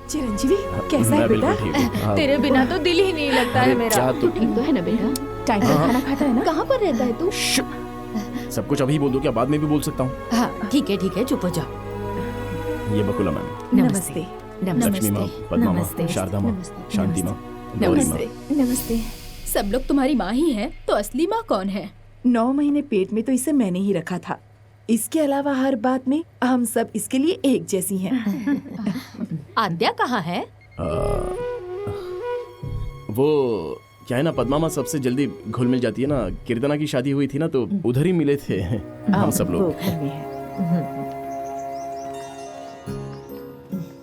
चिरंजीवी कैसा है बेटा? तेरे बिना तो दिल ही नहीं लगता है मेरा। तू ठीक तो है ना बेटा? टाइम पे खाना खाता है ना? कहाँ पर रहता है तू? सब कुछ अभी बोल दो क्या बाद में भी बोल सकता हूँ? हाँ ठीक है चुप हो जाओ। ये बकुला मैम, नमस्ते। लक्ष्मी माँ, पद्मा माँ, शारदा माँ, शांति माँ, गौरी माँ। नमस्ते। सब लोग तुम्हारी माँ ही हैं, तो असली माँ कौन है? 9 महीने पेट में तो इसे मैंने ही रखा था। इसके अलावा हर बात में हम सब इसके लिए एक जैसी हैं। आद्या कहाँ है? वो क्या है ना, पद्मा माँ सबसे जल्दी घुल मिल जाती है ना। कीर्तना की शादी हुई थी ना तो उधर ही मिले थे हम सब वो लोग। घर में है।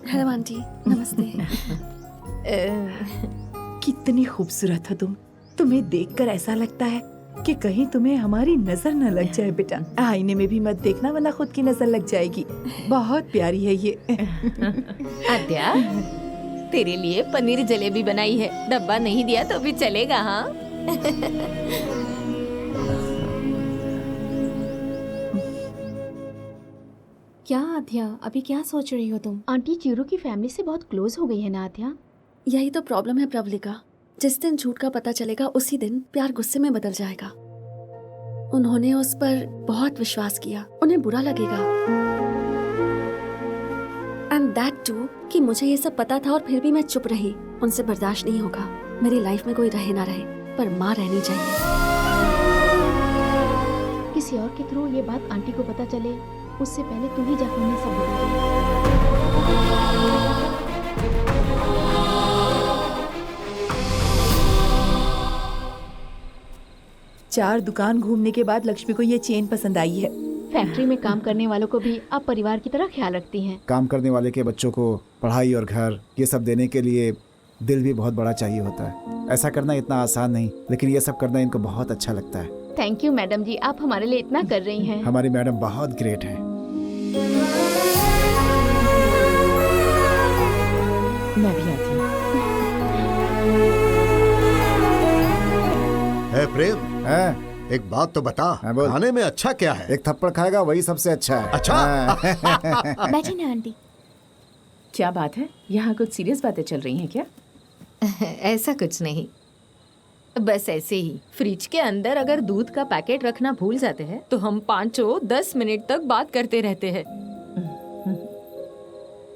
हेलो आंटी, नमस्ते। कितनी खूबसूरत हो तुम। तुम्हें देखकर ऐसा लगता है कि कहीं तुम्हें हमारी नजर न लग जाए बेटा। आईने में भी मत देखना वरना खुद की नजर लग जाएगी। बहुत प्यारी है ये। आद्या तेरे लिए पनीर जलेबी बनाई है। डब्बा नहीं दिया तो भी चलेगा। हाँ क्या आध्या, अभी क्या सोच रही हो तुम? आंटी चीरू की फैमिली से बहुत क्लोज हो गई है ना आद्या? यही तो प्रॉब्लम है प्रवलिका। जिस दिन झूठ का पता चलेगा उसी दिन प्यार गुस्से में बदल जाएगा। उन्होंने उस पर बहुत विश्वास किया, उन्हें बुरा लगेगा। एंड दैट टू कि मुझे ये सब पता था और फिर भी मैं चुप रही। उनसे बर्दाश्त नहीं होगा। मेरी लाइफ में कोई रहे ना रहे, पर माँ रहनी चाहिए। किसी और के थ्रू ये बात आंटी को पता चले उससे पहले तू ही जाकर उन्हें सब बता दे। 4 दुकान घूमने के बाद लक्ष्मी को ये चेन पसंद आई है। फैक्ट्री में काम करने वालों को भी आप परिवार की तरह ख्याल रखती हैं। काम करने वाले के बच्चों को पढ़ाई और घर ये सब देने के लिए दिल भी बहुत बड़ा चाहिए होता है। ऐसा करना इतना आसान नहीं, लेकिन ये सब करना इनको बहुत अच्छा लगता है। थैंक यू मैडम जी, आप हमारे लिए इतना कर रही हैं। हमारी मैडम बहुत ग्रेट है। मैं भी आती हूँ। प्रेम, हाँ? एक बात तो बता, हाँ, बोल। खाने में अच्छा क्या है? एक थप्पड़ खाएगा वही सबसे अच्छा है। अच्छा? हाँ। बैठिए ना आंटी। क्या बात है, यहाँ कुछ सीरियस बातें चल रही हैं क्या? ऐसा कुछ नहीं, बस ऐसे ही। फ्रिज के अंदर अगर दूध का पैकेट रखना भूल जाते हैं तो हम पांचों 10 मिनट तक बात करते रहते हैं।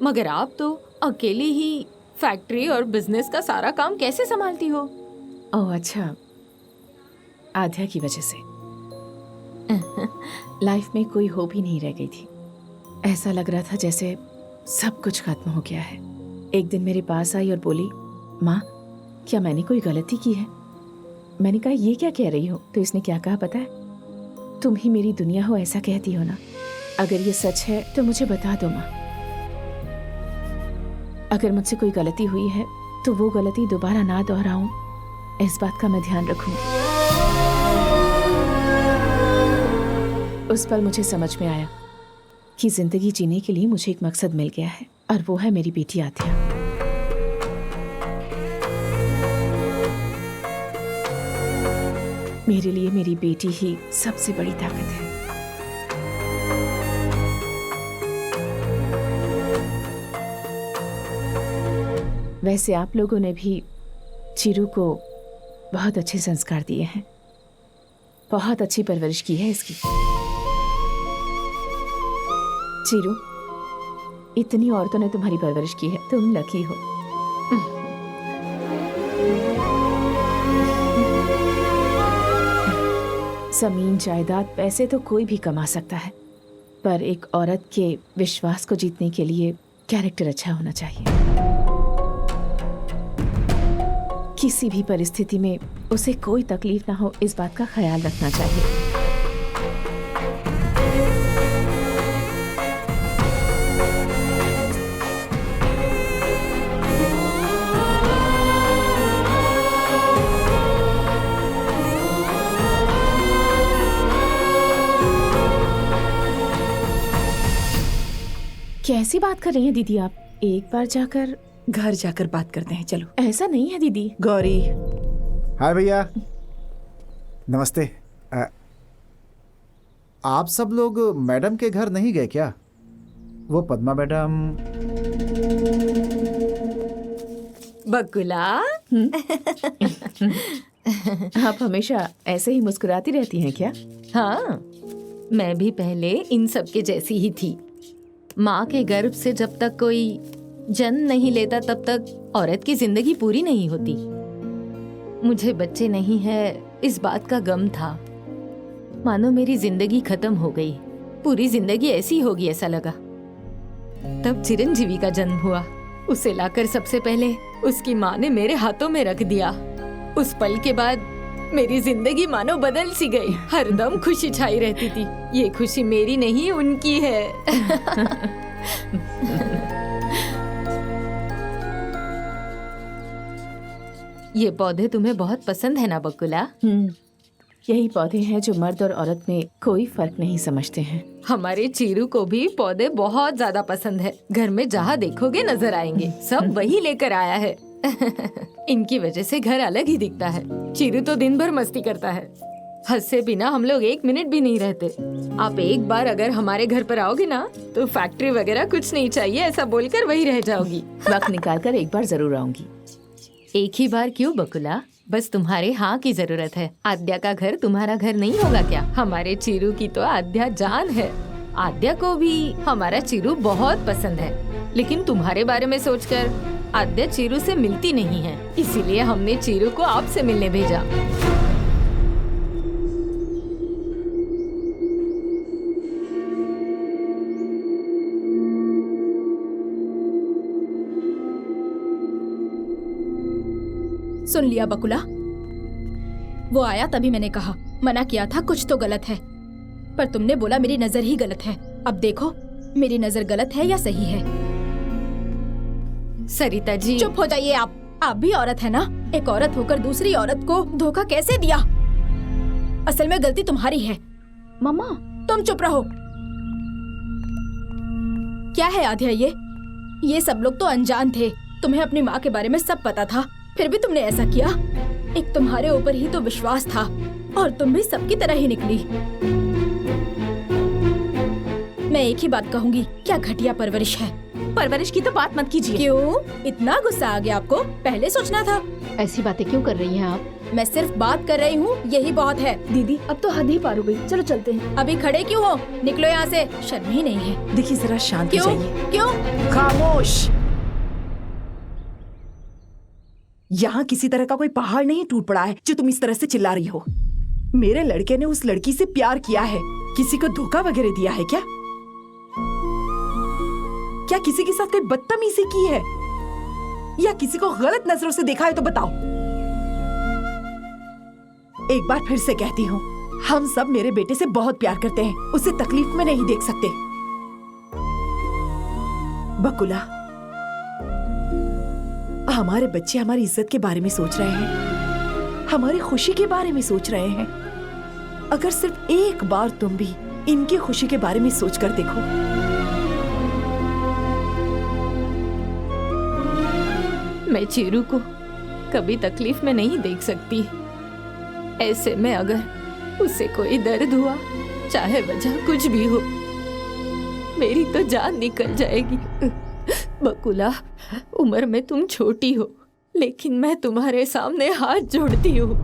मगर आप तो अकेली ही फैक्ट्री और बिजनेस का सारा काम कैसे संभालती हो? ओह अच्छा, आध्या की वजह से लाइफ में कोई होप ही नहीं रह गई थी। ऐसा लग रहा था जैसे सब कुछ खत्म हो गया है। एक दिन मेरे पास आई और बोली, माँ क्या मैंने कोई गलती की है? मैंने कहा ये क्या कह रही हो? तो इसने क्या कहा पता है? तुम ही मेरी दुनिया हो ऐसा कहती हो ना। अगर ये सच है तो मुझे बता दो माँ। अगर मुझसे कोई गलती हुई है तो वो गलती दोबारा ना दोहराऊं, इस बात का मैं ध्यान रखूंगी। उस पल मुझे समझ में आया कि जिंदगी जीने के लिए मुझे एक मकसद मिल गया है और वो है मेरी बेटी आध्या। मेरे लिए मेरी बेटी ही सबसे बड़ी ताकत है। वैसे आप लोगों ने भी चीरू को बहुत अच्छे संस्कार दिए हैं, बहुत अच्छी परवरिश की है इसकी। चीरू, इतनी औरतों ने तुम्हारी परवरिश की है, तुम लकी हो। जमीन जायदाद पैसे तो कोई भी कमा सकता है, पर एक औरत के विश्वास को जीतने के लिए कैरेक्टर अच्छा होना चाहिए। किसी भी परिस्थिति में उसे कोई तकलीफ ना हो, इस बात का ख्याल रखना चाहिए। कैसी बात कर रही हैं दीदी आप? एक बार जाकर घर जाकर बात करते हैं, चलो। ऐसा नहीं है दीदी। गौरी। हाय भैया, नमस्ते। आप सब लोग मैडम के घर नहीं गए क्या? वो पद्मा मैडम। बकुला, आप हमेशा ऐसे ही मुस्कुराती रहती हैं क्या? हाँ, मैं भी पहले इन सब के जैसी ही थी। माँ के गर्भ से जब तक कोई जन्म नहीं लेता तब तक औरत की जिंदगी पूरी नहीं होती। मुझे बच्चे नहीं है इस बात का गम था। मानो मेरी जिंदगी खत्म हो गई, पूरी जिंदगी ऐसी होगी ऐसा लगा। तब चिरंजीवी का जन्म हुआ। उसे लाकर सबसे पहले उसकी माँ ने मेरे हाथों में रख दिया। उस पल के बाद मेरी जिंदगी मानो बदल सी गई। हरदम खुशी छाई रहती थी। ये खुशी मेरी नहीं उनकी है। ये पौधे तुम्हें बहुत पसंद है ना बकुला? यही पौधे हैं जो मर्द और औरत में कोई फर्क नहीं समझते हैं। हमारे चीरू को भी पौधे बहुत ज्यादा पसंद है। घर में जहाँ देखोगे नजर आएंगे। सब वही लेकर आया है। इनकी वजह से घर अलग ही दिखता है। चीरू तो दिन भर मस्ती करता है। हंसे बिना हम लोग 1 मिनट भी नहीं रहते। आप एक बार अगर हमारे घर पर आओगे ना तो फैक्ट्री वगैरह कुछ नहीं चाहिए ऐसा बोलकर वही रह जाओगी। वक्त निकाल कर एक बार जरूर आऊंगी। एक ही बार क्यों बकुला? बस तुम्हारे हाँ की जरूरत है। आद्या का घर तुम्हारा घर नहीं होगा क्या? हमारे चीरू की तो आद्या जान है। आद्या को भी हमारा चीरू बहुत पसंद है, लेकिन तुम्हारे बारे में सोचकर आद्या चीरू से मिलती नहीं है। इसीलिए हमने चीरू को आपसे मिलने भेजा। सुन लिया बकुला, वो आया तभी मैंने कहा, मना किया था कुछ तो गलत है, पर तुमने बोला मेरी नजर ही गलत है। अब देखो मेरी नजर गलत है या सही है। सरिता जी चुप हो जाइए आप भी औरत है ना। एक औरत होकर दूसरी औरत को धोखा कैसे दिया? असल में गलती तुम्हारी है। मम्मा, तुम चुप रहो। क्या है आध्या, ये सब लोग तो अनजान थे। तुम्हें अपनी माँ के बारे में सब पता था, फिर भी तुमने ऐसा किया। एक तुम्हारे ऊपर ही तो विश्वास था और तुम भी सबकी तरह ही निकली। मैं एक ही बात कहूंगी, क्या घटिया परवरिश है। परवरिश की तो बात मत कीजिए। क्यों इतना गुस्सा आ गया आपको? पहले सोचना था। ऐसी बातें क्यों कर रही हैं आप? मैं सिर्फ बात कर रही हूँ, यही बहुत है। दीदी अब तो हद ही पार हो गई। चलो चलते हैं। अभी खड़े क्यों हो? निकलो यहाँ से, शर्म ही नहीं है। देखिए जरा शांत हो क्यों जाइए। क्यों? खामोश। यहाँ किसी तरह का कोई पहाड़ नहीं टूट पड़ा है जो तुम इस तरह से चिल्ला रही हो। मेरे लड़के ने उस लड़की से प्यार किया है। किसी को धोखा वगैरह दिया है क्या? क्या किसी के साथ कोई बदतमीजी की है या किसी को गलत नजरों से देखा है तो बताओ। एक बार फिर से कहती हूँ, हम सब मेरे बेटे से बहुत प्यार करते हैं, उसे तकलीफ में नहीं देख सकते। बकुला, हमारे बच्चे हमारी इज्जत के बारे में सोच रहे हैं, हमारी खुशी के बारे में सोच रहे हैं। अगर सिर्फ एक बार तुम भी इनकी खुशी के बारे में सोच कर देखो। मैं चीरू को कभी तकलीफ में नहीं देख सकती। ऐसे में अगर उसे कोई दर्द हुआ, चाहे वजह कुछ भी हो, मेरी तो जान निकल जाएगी। बकुला, उम्र में तुम छोटी हो, लेकिन मैं तुम्हारे सामने हाथ जोड़ती हूँ।